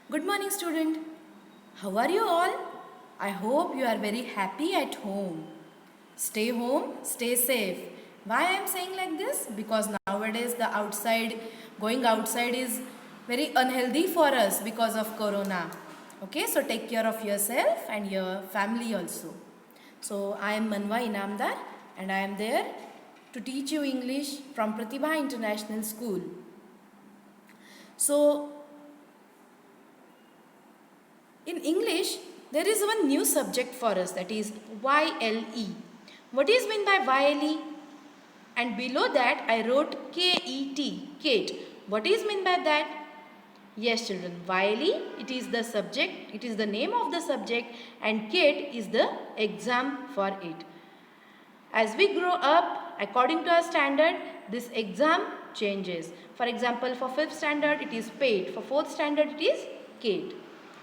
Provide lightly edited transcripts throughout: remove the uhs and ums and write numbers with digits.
Good morning, student. How are you all? I hope you are very happy at home. Stay home, stay safe. Why I am saying like this? Because nowadays going outside is very unhealthy for us because of corona. Okay, so take care of yourself and your family also. So I am Manva Inamdar and I am there to teach you English from Pratibha International School. So in English, there is one new subject for us, that is YLE. What is meant by YLE? And below that I wrote KET, Kate. What is meant by that? Yes children, YLE, it is the subject, it is the name of the subject, and KATE is the exam for it. As we grow up, according to our standard, this exam changes. For example, for 5th standard it is PATE, for 4th standard it is KATE.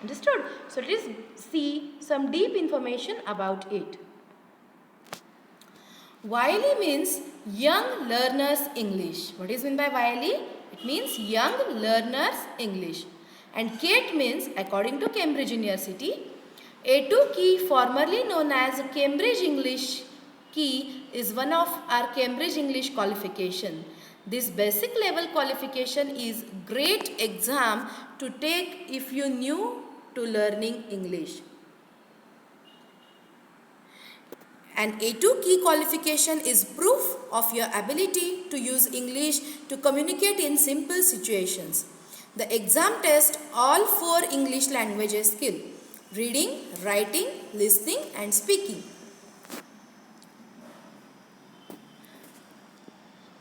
Understood? So let us see some deep information about it. YLE means Young Learners English. What is meant by YLE? It means Young Learners English. And KATE means, according to Cambridge University, A2 key, formerly known as Cambridge English key, is one of our Cambridge English qualification. This basic level qualification is great exam to take if you new to learning English. An A2 key qualification is proof of your ability to use English to communicate in simple situations. The exam tests all 4 English languages skill: reading, writing, listening and speaking.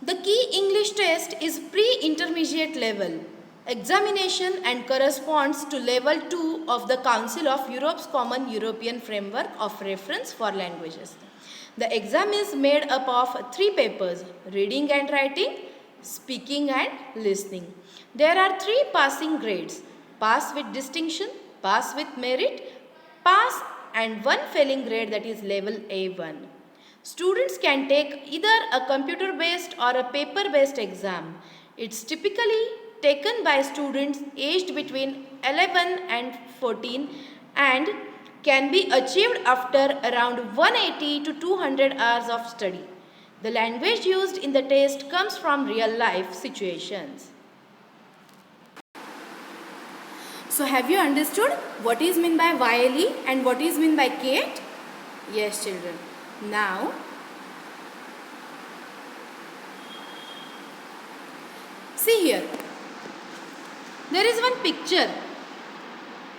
The key English test is pre-intermediate level examination and corresponds to level 2 of the Council of Europe's Common European Framework of Reference for Languages. The exam is made up of 3 papers: reading and writing, speaking and listening. There are 3 passing grades: pass with distinction, pass with merit, pass, and 1 failing grade, that is level A1. Students can take either a computer-based or a paper-based exam. It's typically taken by students aged between 11 and 14 and can be achieved after around 180 to 200 hours of study. The language used in the test comes from real-life situations. So have you understood what is meant by YLE and what is meant by KATE? Yes children. Now, see here. There is one picture.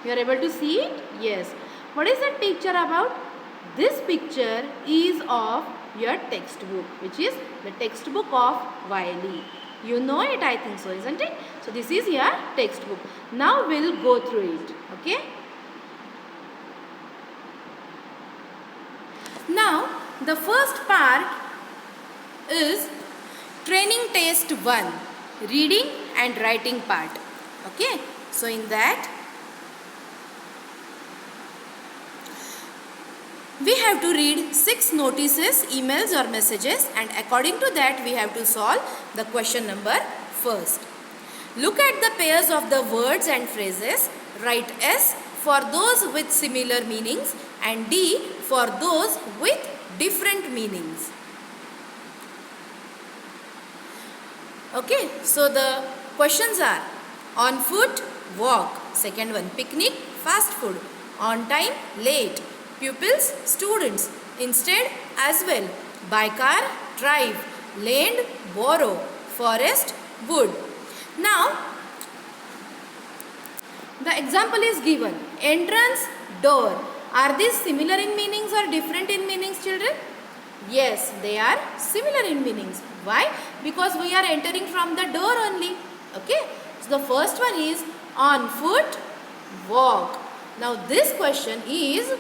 You are able to see it? Yes. What is that picture about? This picture is of your textbook, which is the textbook of YLE. You know it, I think so, isn't it? So this is your textbook. Now we'll go through it. Okay? Now, the first part is training test 1, reading and writing part. Okay, so in that we have to read 6 notices, emails or messages, and according to that we have to solve the question number first. Look at the pairs of the words and phrases. Write S for those with similar meanings and D for those with different meanings. Okay, so the questions are: on foot, walk. Second one, picnic, fast food. On time, late. Pupils, students. Instead, as well. By car, drive. Lend, borrow. Forest, wood. Now, the example is given. Entrance, door. Are these similar in meanings or different in meanings, children? Yes, they are similar in meanings. Why? Because we are entering from the door only. Okay. So the first one is on foot, walk. Now this question is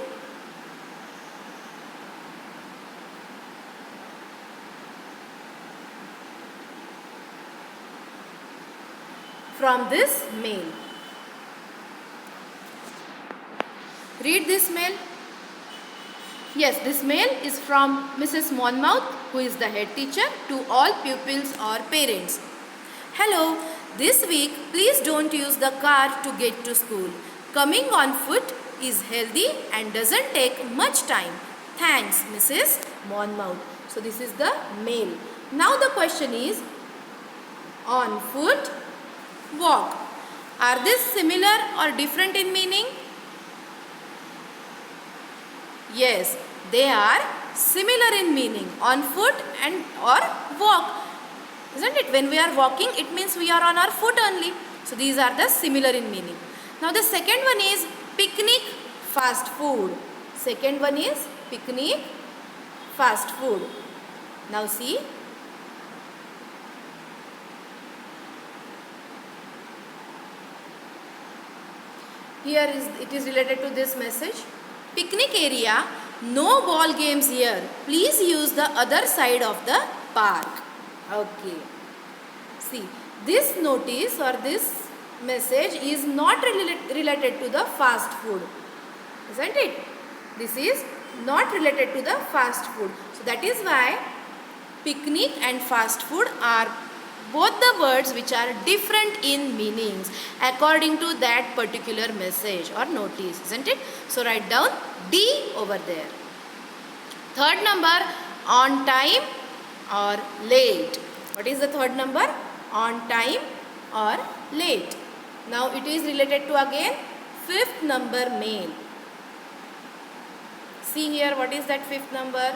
from this mail. Read this mail. Yes, this mail is from Mrs. Monmouth, who is the head teacher, to all pupils or parents. Hello, This week, please don't use the car to get to school. Coming on foot is healthy and doesn't take much time. Thanks, Mrs. Monmouth. So this is the male. Now the question is, on foot, walk. Are these similar or different in meaning? Yes, they are similar in meaning. On foot and or walk. Isn't it? When we are walking, it means we are on our foot only. So these are the similar in meaning. Now the second one is picnic, fast food. Second one is picnic, fast food. Now see. Here it is related to this message. Picnic area, no ball games here. Please use the other side of the park. Okay. See, this notice or this message is not related to the fast food. Isn't it? This is not related to the fast food. So that is why picnic and fast food are both the words which are different in meanings according to that particular message or notice, isn't it? So write down D over there. Third number, on time or late. What is the third number? On time or late. Now it is related to again fifth number, male. See here, what is that fifth number?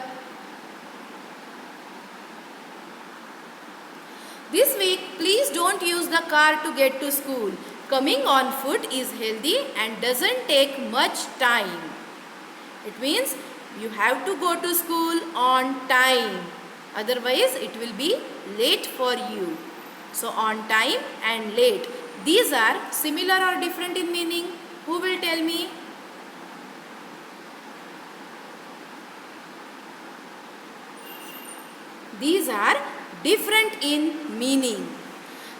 This week, please don't use the car to get to school. Coming on foot is healthy and doesn't take much time. It means you have to go to school on time. Otherwise, it will be late for you. So, on time and late. These are similar or different in meaning. Who will tell me? These are different in meaning.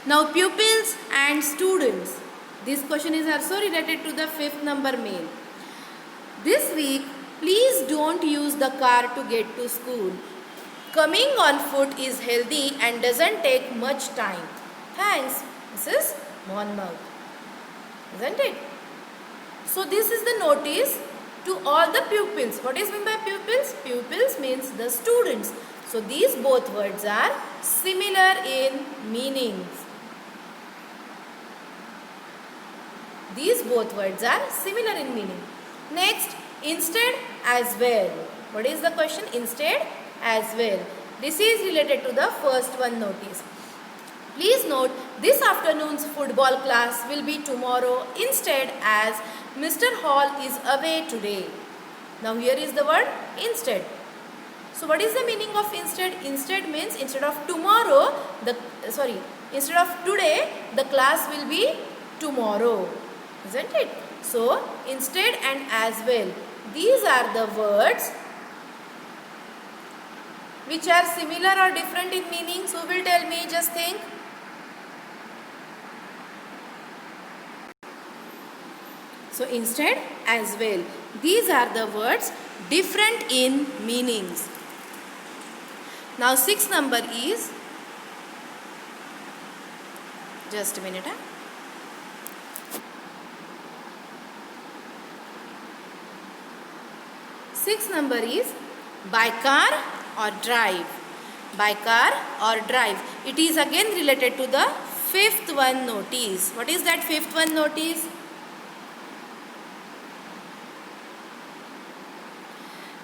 Now pupils and students. This question is also related to the fifth number, male. This week, please don't use the car to get to school. Coming on foot is healthy and doesn't take much time. Thanks, Mrs. Monmouth. Isn't it? So this is the notice to all the pupils. What is meant by pupils? Pupils means the students. So these both words are similar in meanings. These both words are similar in meaning. Next, instead, as well. What is the question? Instead, as well. This is related to the first one notice. Please note, this afternoon's football class will be tomorrow instead as Mr. Hall is away today. Now here is the word instead. So what is the meaning of instead? Instead means instead of tomorrow, instead of today, the class will be tomorrow. Isn't it? So instead and as well. These are the words which are similar or different in meanings. Who will tell me? Just think. So instead, as well. These are the words different in meanings. Now sixth number is, just a minute. Sixth number is by car or drive. By car or drive. It is again related to the fifth one notice. What is that fifth one notice?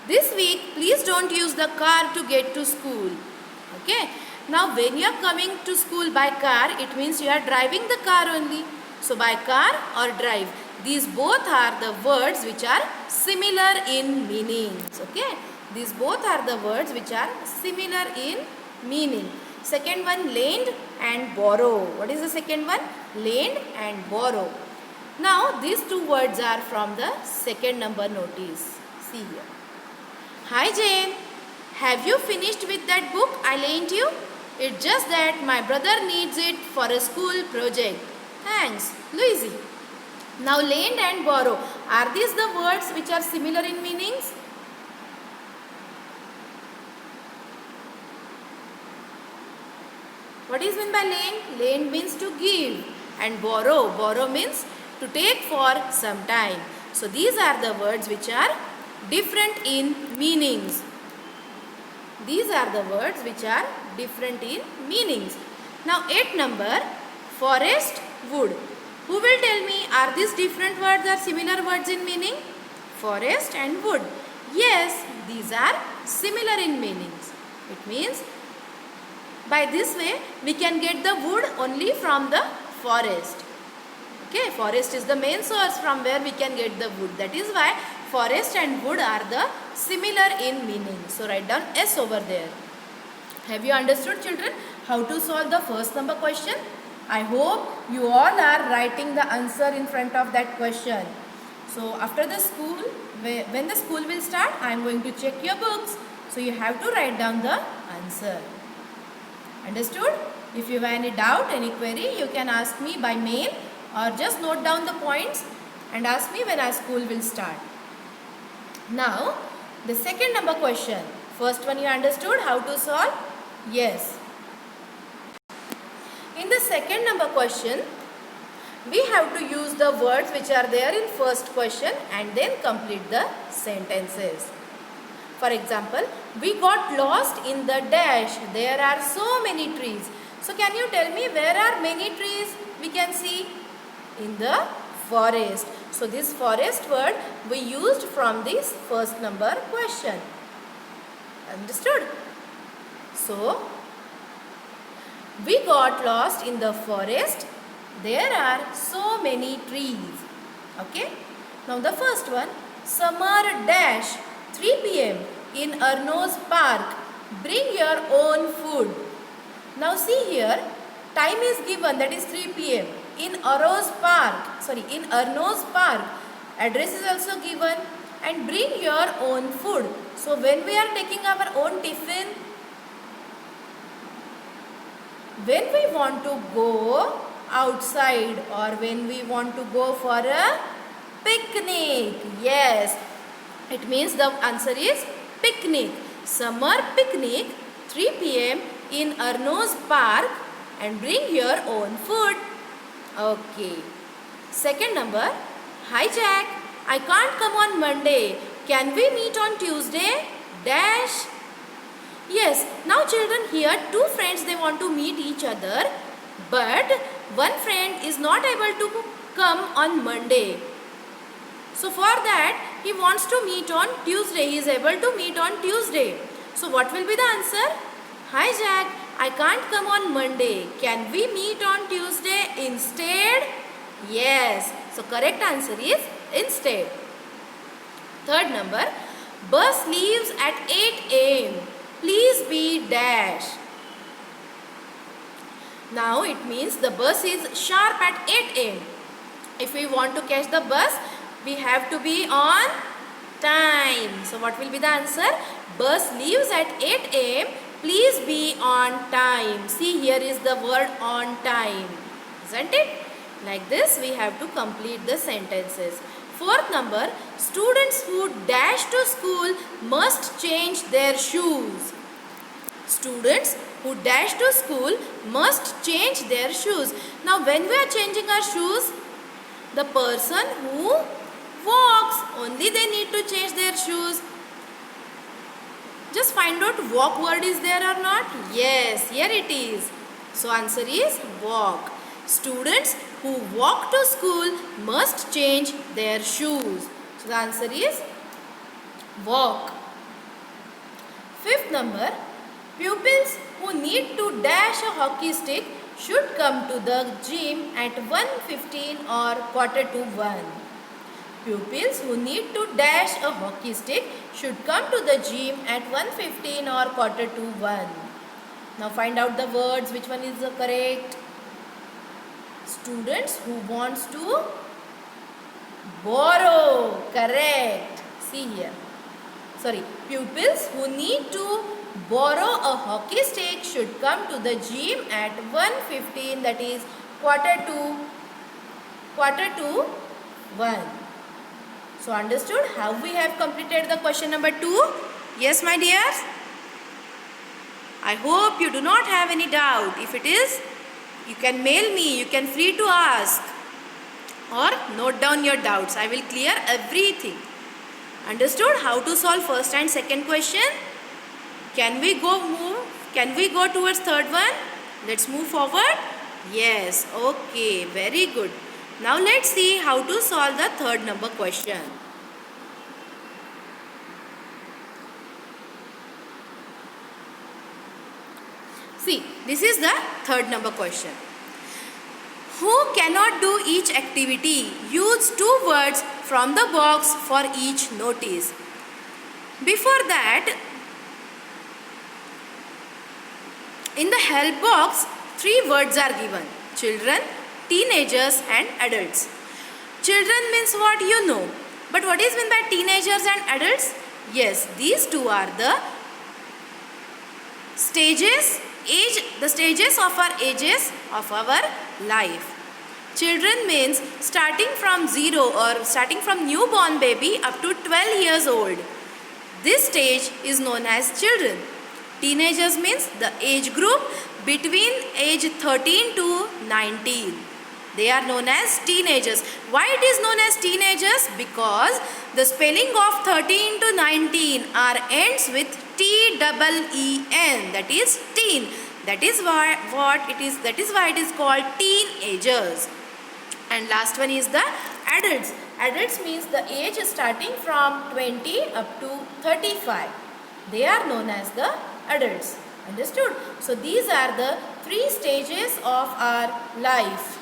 This week, please don't use the car to get to school. Okay. Now, when you are coming to school by car, it means you are driving the car only. So, by car or drive. These both are the words which are similar in meanings. Okay. These both are the words which are similar in meaning. Second one, lend and borrow. What is the second one? Lend and borrow. Now, these two words are from the second number notice. See here. Hi Jane, have you finished with that book I lent you? It's just that my brother needs it for a school project. Thanks, Louise. Now lend and borrow. Are these the words which are similar in meanings? What is meant by lend? Lend means to give, and borrow. Borrow means to take for some time. So these are the words which are different in meanings. These are the words which are different in meanings. Now 8 number, forest, wood. Who will tell me, are these different words or similar words in meaning? Forest and wood. Yes, these are similar in meanings. It means by this way we can get the wood only from the forest. Okay, forest is the main source from where we can get the wood. That is why forest and wood are the similar in meaning. So write down S over there. Have you understood, children, how to solve the first number question? I hope you all are writing the answer in front of that question. So after the school, when the school will start, I am going to check your books. So you have to write down the answer. Understood? If you have any doubt, any query, you can ask me by mail or just note down the points and ask me when our school will start. Now, the second number question. First one you understood how to solve? Yes. In the second number question, we have to use the words which are there in first question and then complete the sentences. For example, we got lost in the dash. There are so many trees. So can you tell me where are many trees we can see? In the forest. So this forest word we used from this first number question. Understood? So we got lost in the forest. There are so many trees. Okay. Now the first one, summer dash 3 p.m. in Arno's park. Bring your own food. Now see here, time is given, that is 3 p.m. in Arno's park. Address is also given, and bring your own food. So when we are taking our own tiffin, when we want to go outside or when we want to go for a picnic, yes, it means the answer is picnic. Summer picnic, 3 p.m. in Arno's park, and bring your own food. Okay. Second number, hi Jack, I can't come on Monday. Can we meet on Tuesday? Dash. Yes, now children, here two friends, they want to meet each other, but one friend is not able to come on Monday. So for that, he wants to meet on Tuesday. He is able to meet on Tuesday. So what will be the answer? Hi Jack, I can't come on Monday. Can we meet on Tuesday instead? Yes. So correct answer is instead. Third number, bus leaves at 8 a.m. Please be dash. Now it means the bus is sharp at 8 a.m. If we want to catch the bus, we have to be on time. So what will be the answer? Bus leaves at 8 a.m. Please be on time. See, here is the word on time. Isn't it? Like this we have to complete the sentences. Fourth number, students who dash to school must change their shoes. Students who dash to school must change their shoes. Now when we are changing our shoes, the person who walks, only they need to change their shoes. Just find out walk word is there or not. Yes, here it is. So answer is walk. Students who walk to school must change their shoes. So the answer is walk. Fifth number, pupils who need to dash a hockey stick should come to the gym at 1:15 or 1:45. Pupils who need to dash a hockey stick should come to the gym at 1:15 or 1:45. Now find out the words, which one is the correct. Students who wants to borrow, correct. See here. Sorry, pupils who need to borrow a hockey stick should come to the gym at 1:15, that is 1:45. So understood how we have completed the question number 2? Yes, my dears. I hope you do not have any doubt. If it is, you can mail me, you can free to ask or note down your doubts. I will clear everything. Understood how to solve first and second question? Can we go towards third one? Let's move forward. Yes, okay, very good. Now let's see how to solve the third number question. See, this is the third number question. Who cannot do each activity? Use two words from the box for each notice. Before that, in the help box, three words are given: children, teenagers and adults. Children means what you know. But what is meant by teenagers and adults? Yes, these two are the stages of our ages of our life. Children means starting from zero or starting from newborn baby up to 12 years old. This stage is known as children. Teenagers means the age group between age 13 to 19. They are known as teenagers. Why it is known as teenagers? Because the spelling of 13 to 19 are ends with T-E-E-N, that is teen. That is why it is called teenagers. And last one is the adults. Adults means the age starting from 20 up to 35. They are known as the adults. Understood? So these are the three stages of our life.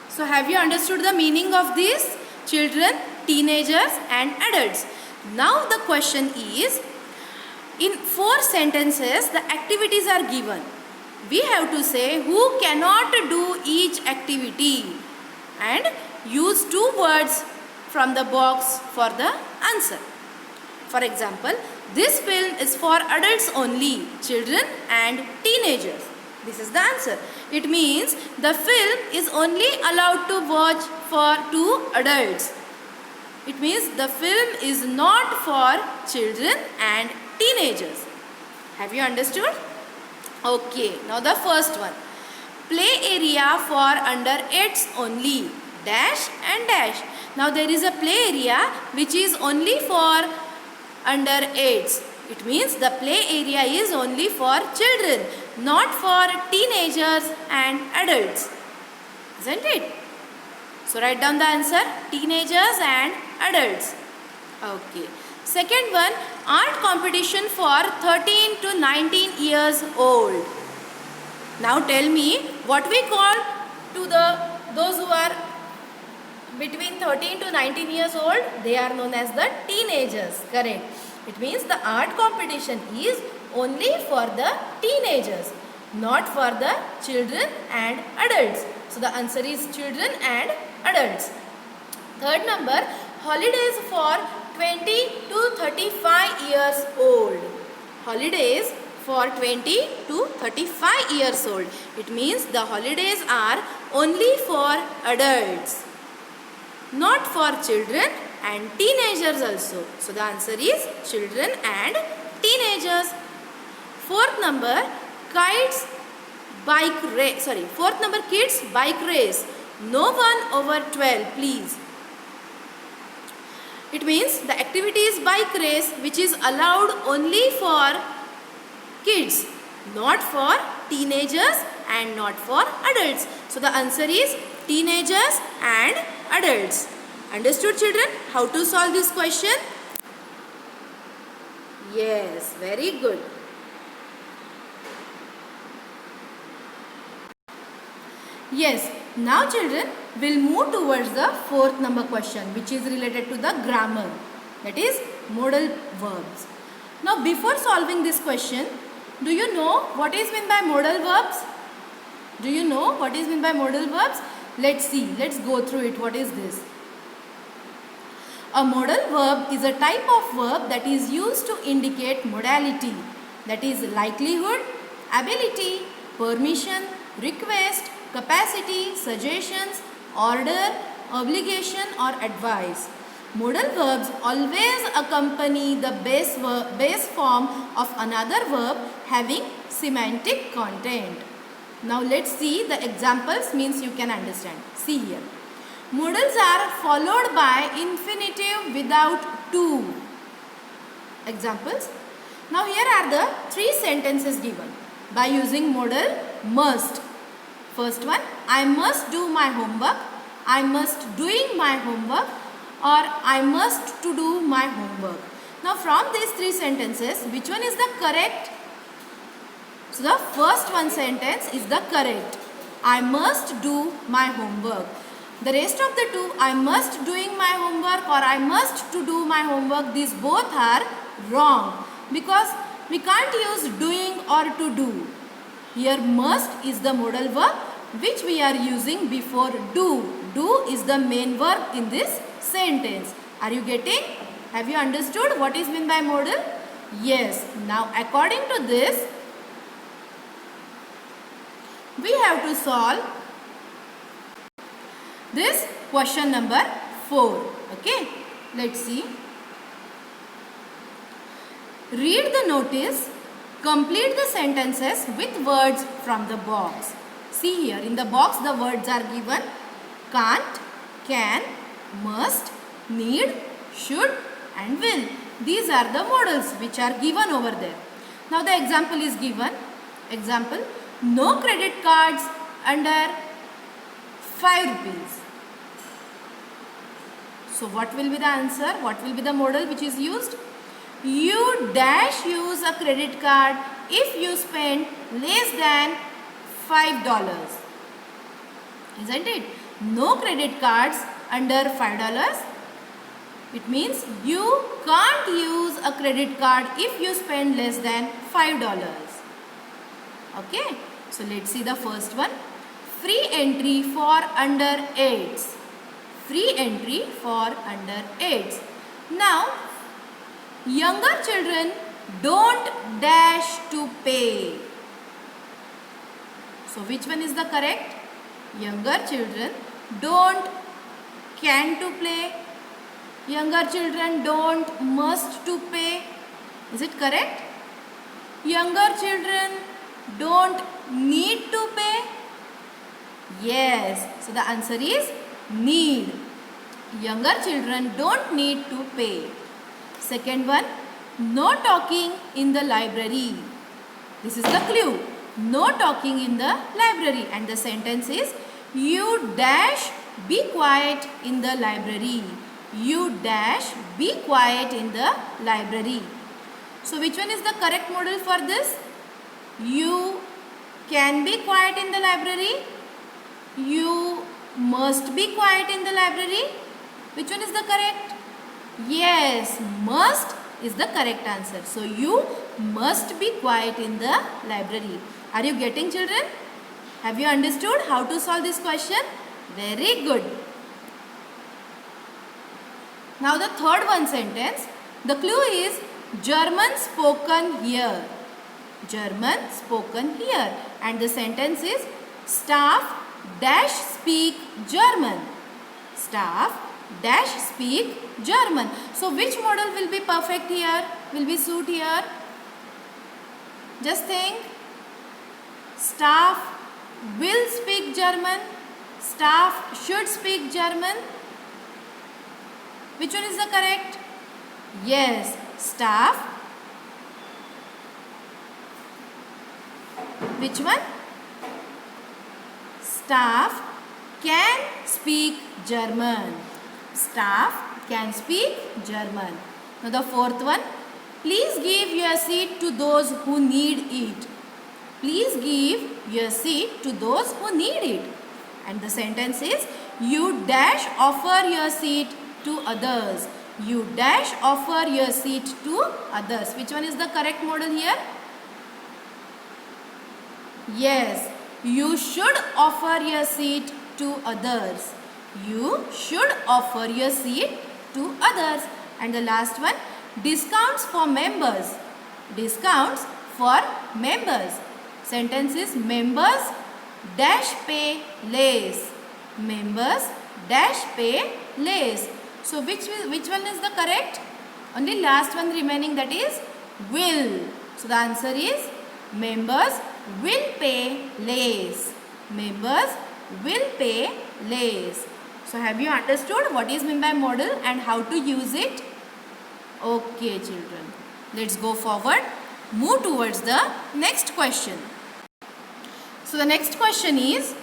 So have you understood the meaning of these? Children, teenagers and adults. Now the question is, in 4 sentences the activities are given. We have to say who cannot do each activity and use 2 words from the box for the answer. For example, this film is for adults only, children and teenagers. This is the answer. It means the film is only allowed to watch for 2 adults. It means the film is not for children and teenagers. Have you understood? Okay, now the first one. Play area for under 8s only. Dash and dash. Now there is a play area which is only for under 8s. It means the play area is only for children, not for teenagers and adults. Isn't it? So write down the answer: teenagers and adults. Okay. Second one, art competition for 13 to 19 years old. Now tell me what we call to those who are between 13 to 19 years old. They are known as the teenagers. Correct. It means the art competition is only for the teenagers, not for the children and adults. So the answer is children and adults. Third number, holidays for 20 to 35 years old. Holidays for 20 to 35 years old. It means the holidays are only for adults, not for children and teenagers also. So the answer is children and teenagers. Fourth number, kids bike race. No one over 12, please. It means the activity is bike race, which is allowed only for kids, not for teenagers and not for adults. So the answer is teenagers and adults. Understood, children, how to solve this question? Yes, very good. Yes, now children will move towards the fourth number question, which is related to the grammar, that is modal verbs. Now before solving this question, do you know what is meant by modal verbs? Do you know what is meant by modal verbs? Let's see, let's go through it. What is this? A modal verb is a type of verb that is used to indicate modality, that is likelihood, ability, permission, request, capacity, suggestions, order, obligation or advice. Modal verbs always accompany the base form of another verb having semantic content. Now let's see the examples, means you can understand. See here. Modals are followed by infinitive without to. Examples. Now here are the three sentences given by using modal must. First one, I must do my homework, I must doing my homework, or I must to do my homework. Now from these three sentences, which one is the correct? So the first one sentence is the correct. I must do my homework. The rest of the two, I must doing my homework or I must to do my homework, these both are wrong because we can't use doing or to do. Here must is the modal verb which we are using before do. Do is the main verb in this sentence. Are you getting? Have you understood what is meant by modal? Yes. Now according to this, we have to solve this question number 4. Okay. Let's see. Read the notice. Complete the sentences with words from the box. See here, in the box the words are given. Can't, can, must, need, should and will. These are the modals which are given over there. Now the example is given. Example, no credit cards under 5 rupees. So what will be the answer? What will be the modal which is used? You dash use a credit card if you spend less than $5. Isn't it? No credit cards under $5. It means you can't use a credit card if you spend less than $5. Okay. So let's see the first one. Free entry for under 8s. Free entry for under 8s. Now, younger children don't dash to pay. So which one is the correct? Younger children don't can to play. Younger children don't must to pay. Is it correct? Younger children don't need to pay. Yes. So the answer is need. Younger children don't need to pay. Second one, no talking in the library. This is the clue. No talking in the library. And the sentence is, you dash be quiet in the library. You dash be quiet in the library. So which one is the correct modal for this? You can be quiet in the library. You must be quiet in the library. Which one is the correct? Yes, must is the correct answer. So you must be quiet in the library. Are you getting, children? Have you understood how to solve this question? Very good. Now the third one sentence. The clue is German spoken here. German spoken here. And the sentence is staff dash speak German. Staff dash speak German. So which modal will be perfect here? Will be suit here? Just think. Staff will speak German. Staff should speak German. Which one is the correct? Yes, staff. Which one? Staff can speak German. Staff can speak German. Now the fourth one. Please give your seat to those who need it. Please give your seat to those who need it. And the sentence is, you dash offer your seat to others. You dash offer your seat to others. Which one is the correct modal here? Yes, you should offer your seat to others. You should offer your seat to others. And the last one, discounts for members. Discounts for members. Sentence is, members dash pay less. Members dash pay less. So which one is the correct? Only last one remaining, that is will. So the answer is members will pay less. Members will pay less. So have you understood what is meant by modal and how to use it? Okay children, let's go forward. Move towards the next question. So the next question is,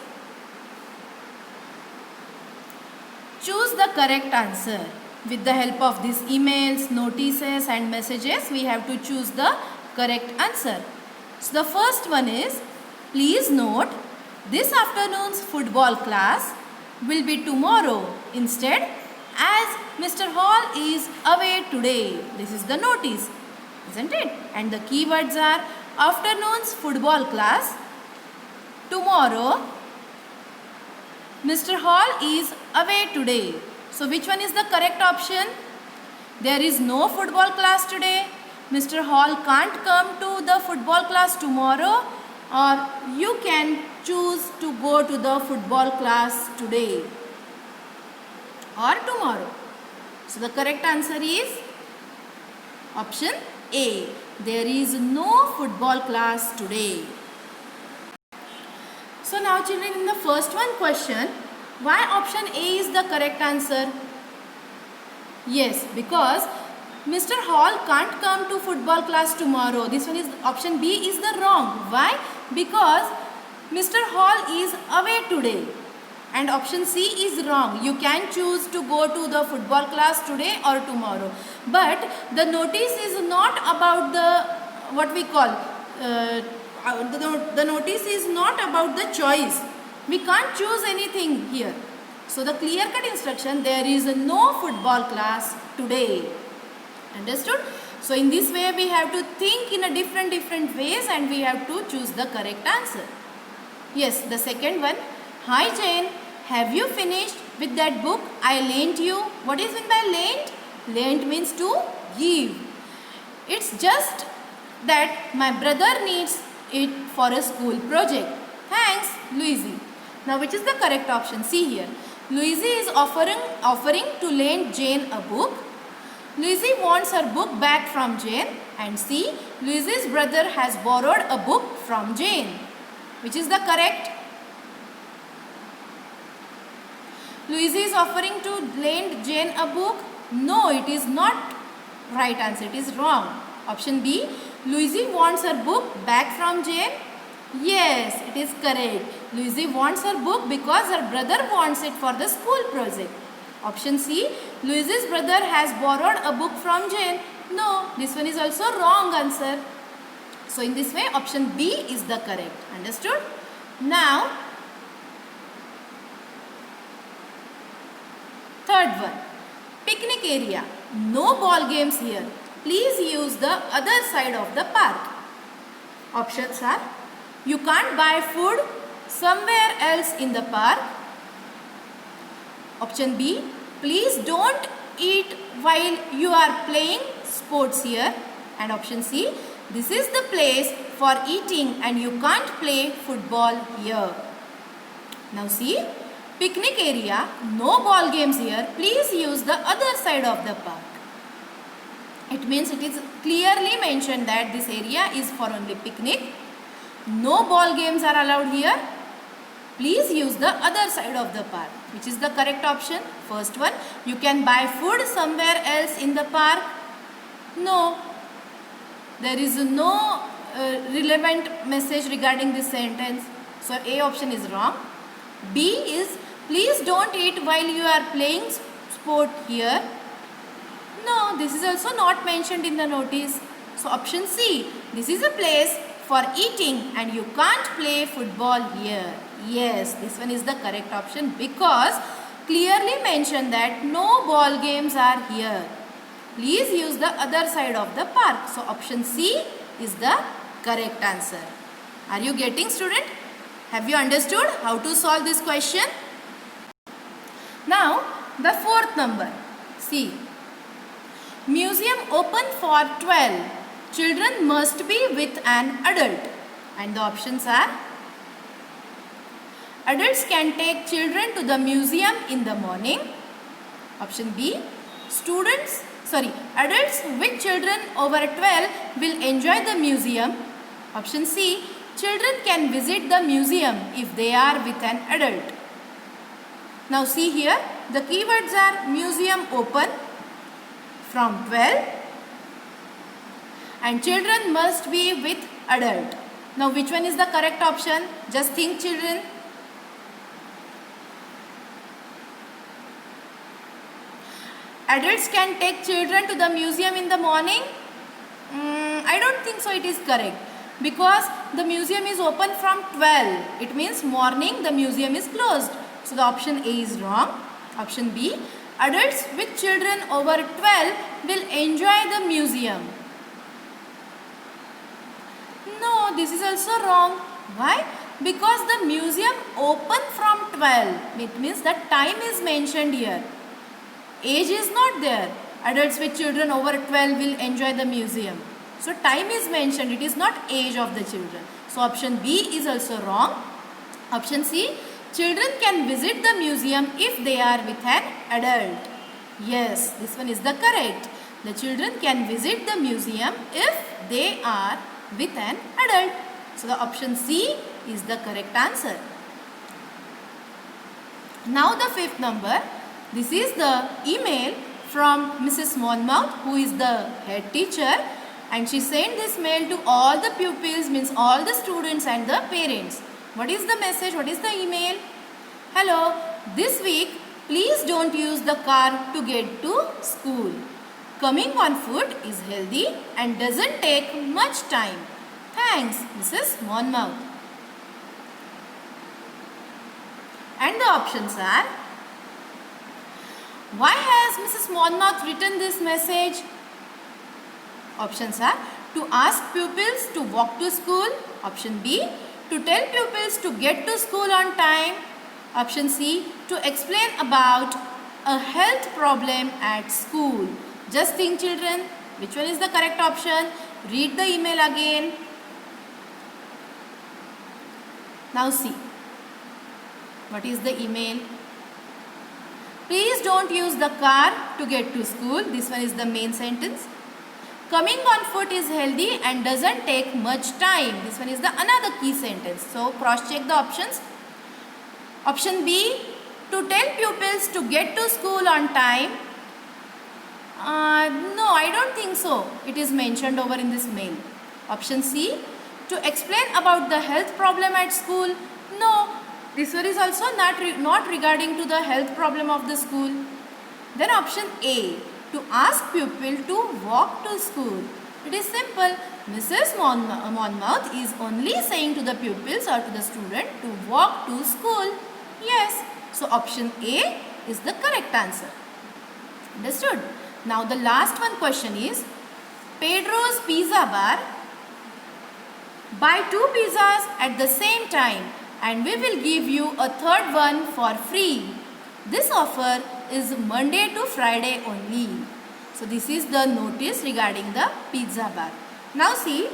choose the correct answer. With the help of these emails, notices and messages, we have to choose the correct answer. So the first one is, please note, this afternoon's football class will be tomorrow instead, as Mr. Hall is away today. This is the notice, isn't it? And the keywords are afternoon's football class, tomorrow, Mr. Hall is away today. So which one is the correct option? There is no football class today. Mr. Hall can't come to the football class tomorrow, or you can choose to go to the football class today or tomorrow. So the correct answer is option A. There is no football class today. So now children, in the first one question, why option A is the correct answer? Yes, because Mr. Hall can't come to football class tomorrow. This one is option B is the wrong. Why? Because Mr. Hall is away today. And option C is wrong. You can choose to go to the football class today or tomorrow. But the notice is not about the, what we call, the notice is not about the choice. We can't choose anything here. So the clear-cut instruction, there is no football class today. Understood? So in this way we have to think in a different ways and we have to choose the correct answer. Yes, the second one. Hi Jane, have you finished with that book I lent you? What is meant by lent? Lent means to give. It's just that my brother needs it for a school project. Thanks, Louise. Now which is the correct option? See here. Louise is offering to lend Jane a book. Louise wants her book back from Jane, and see, Louise's brother has borrowed a book from Jane. Which is the correct? Louise is offering to lend Jane a book. No, it is not right answer. It is wrong. Option B. Louise wants her book back from Jane. Yes, it is correct. Louise wants her book because her brother wants it for the school project. Option C. Louise's brother has borrowed a book from Jane. No, this one is also wrong answer. So in this way, option B is the correct. Understood? Now, third one. Picnic area. No ball games here. Please use the other side of the park. Options are, you can't buy food somewhere else in the park. Option B, please don't eat while you are playing sports here. And option C, this is the place for eating and you can't play football here. Now see, picnic area, no ball games here. Please use the other side of the park. It means it is clearly mentioned that this area is for only picnic. No ball games are allowed here. Please use the other side of the park. Which is the correct option? First one, you can buy food somewhere else in the park. No. There is no relevant message regarding this sentence. So A option is wrong. B is, please don't eat while you are playing sport here. No, this is also not mentioned in the notice. So option C, this is a place for eating and you can't play football here. Yes, this one is the correct option because clearly mentioned that no ball games are here. Please use the other side of the park. So option C is the correct answer. Are you getting, student? Have you understood how to solve this question? Now the fourth number. See. Museum open for 12. Children must be with an adult. And the options are, adults can take children to the museum in the morning. Option B, adults with children over 12 will enjoy the museum. Option C, children can visit the museum if they are with an adult. Now see here, the keywords are museum open from 12 and children must be with adult. Now which one is the correct option? Just think, children. Adults can take children to the museum in the morning? I don't think so it is correct, because the museum is open from 12. It means morning the museum is closed. So the option A is wrong. Option B, adults with children over 12 will enjoy the museum. No, this is also wrong. Why? Because the museum open from 12. It means that time is mentioned here. Age is not there. Adults with children over 12 will enjoy the museum. So time is mentioned. It is not age of the children. So option B is also wrong. Option C, children can visit the museum if they are with an adult. Yes, this one is the correct. The children can visit the museum if they are with an adult. So the option C is the correct answer. Now the fifth number. This is the email from Mrs. Monmouth, who is the head teacher, and she sent this mail to all the pupils, means all the students and the parents. What is the message? What is the email? Hello, this week please don't use the car to get to school. Coming on foot is healthy and doesn't take much time. Thanks, Mrs. Monmouth. And the options are: why has Mrs. Monmouth written this message? Options are: to ask pupils to walk to school. Option B, to tell pupils to get to school on time. Option C, to explain about a health problem at school. Just think, children, which one is the correct option? Read the email again. Now see, what is the email? Please don't use the car to get to school. This one is the main sentence. Coming on foot is healthy and doesn't take much time. This one is the another key sentence. So cross check the options. Option B, to tell pupils to get to school on time. No, I don't think so. It is mentioned over in this mail. Option C, to explain about the health problem at school. No, this one is also not regarding to the health problem of the school. Then option A, to ask pupil to walk to school. It is simple. Mrs. Monmouth is only saying to the pupils or to the student to walk to school. Yes. So option A is the correct answer. Understood? Now the last one question is, Pedro's Pizza Bar. Buy 2 pizzas at the same time and we will give you a third one for free. This offer is Monday to Friday only. So this is the notice regarding the pizza bar. Now see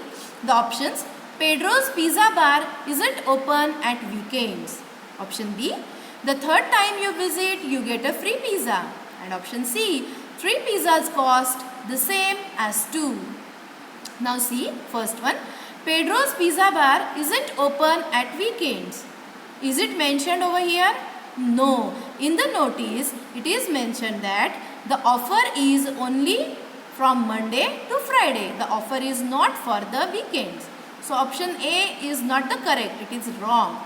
the options. Pedro's Pizza Bar isn't open at weekends. Option B, the third time you visit you get a free pizza. And option C, 3 pizzas cost the same as 2. Now see first one. Pedro's Pizza Bar isn't open at weekends. Is it mentioned over here? No. In the notice, it is mentioned that the offer is only from Monday to Friday. The offer is not for the weekends. So option A is not the correct. It is wrong.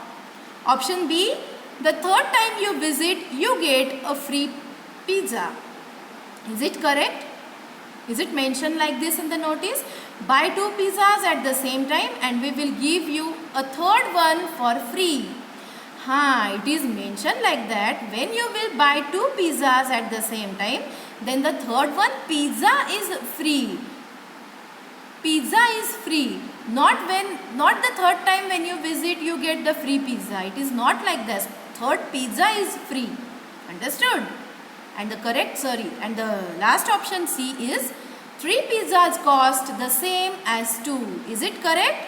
Option B, the third time you visit, you get a free pizza. Is it correct? Is it mentioned like this in the notice? Buy 2 pizzas at the same time and we will give you a third one for free. It is mentioned like that. When you will buy 2 pizzas at the same time, then the third one, pizza is free. Pizza is free. Not the third time when you visit you get the free pizza. It is not like this. Third pizza is free. Understood? And the last option C is 3 pizzas cost the same as 2. Is it correct?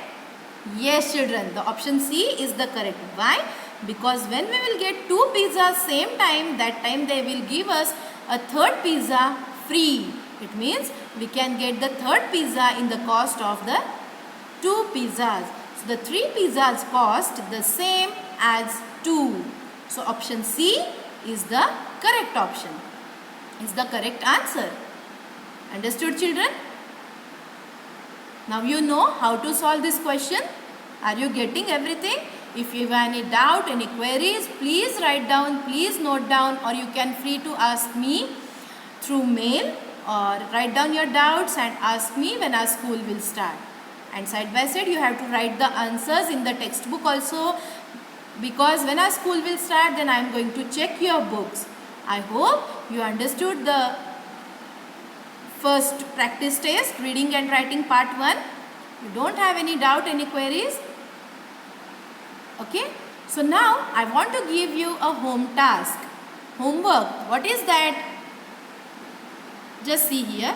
Yes, children. The option C is the correct. Why? Because when we will get 2 pizzas same time, that time they will give us a third pizza free. It means we can get the third pizza in the cost of the 2 pizzas. So the 3 pizzas cost the same as 2. So option C is the correct option. Is the correct answer. Understood, children? Now you know how to solve this question. Are you getting everything? If you have any doubt, any queries, please write down, please note down, or you can free to ask me through mail, or write down your doubts and ask me when our school will start. And side by side you have to write the answers in the textbook also, because when our school will start, then I am going to check your books. I hope you understood the first practice test, reading and writing part 1. You don't have any doubt, any queries? Okay. So now I want to give you a home task, homework. What is that? Just see here.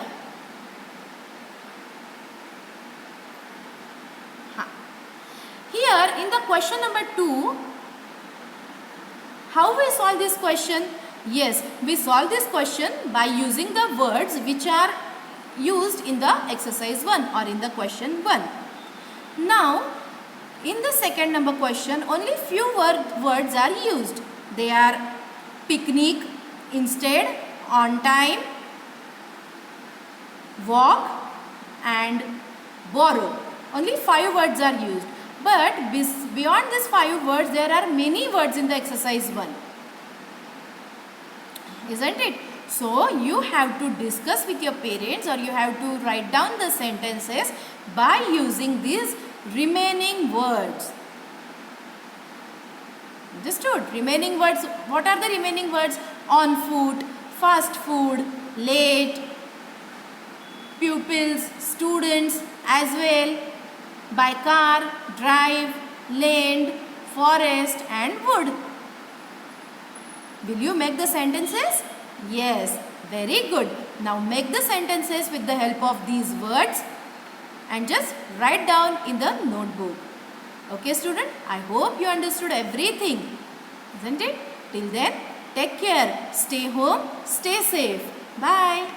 Here in the question number 2, how we solve this question? Yes, we solve this question by using the words which are used in the exercise 1 or in the question 1. Now, in the second number question, only few words are used. They are picnic, instead, on time, walk and borrow. Only 5 words are used. But beyond these 5 words, there are many words in the exercise 1. Isn't it? So, you have to discuss with your parents, or you have to write down the sentences by using these remaining words. Understood? Remaining words. What are the remaining words? On foot, fast food, late, pupils, students as well, by car, drive, land, forest and wood. Will you make the sentences? Yes, very good. Now make the sentences with the help of these words and just write down in the notebook. Okay, student? I hope you understood everything. Isn't it? Till then, take care. Stay home. Stay safe. Bye.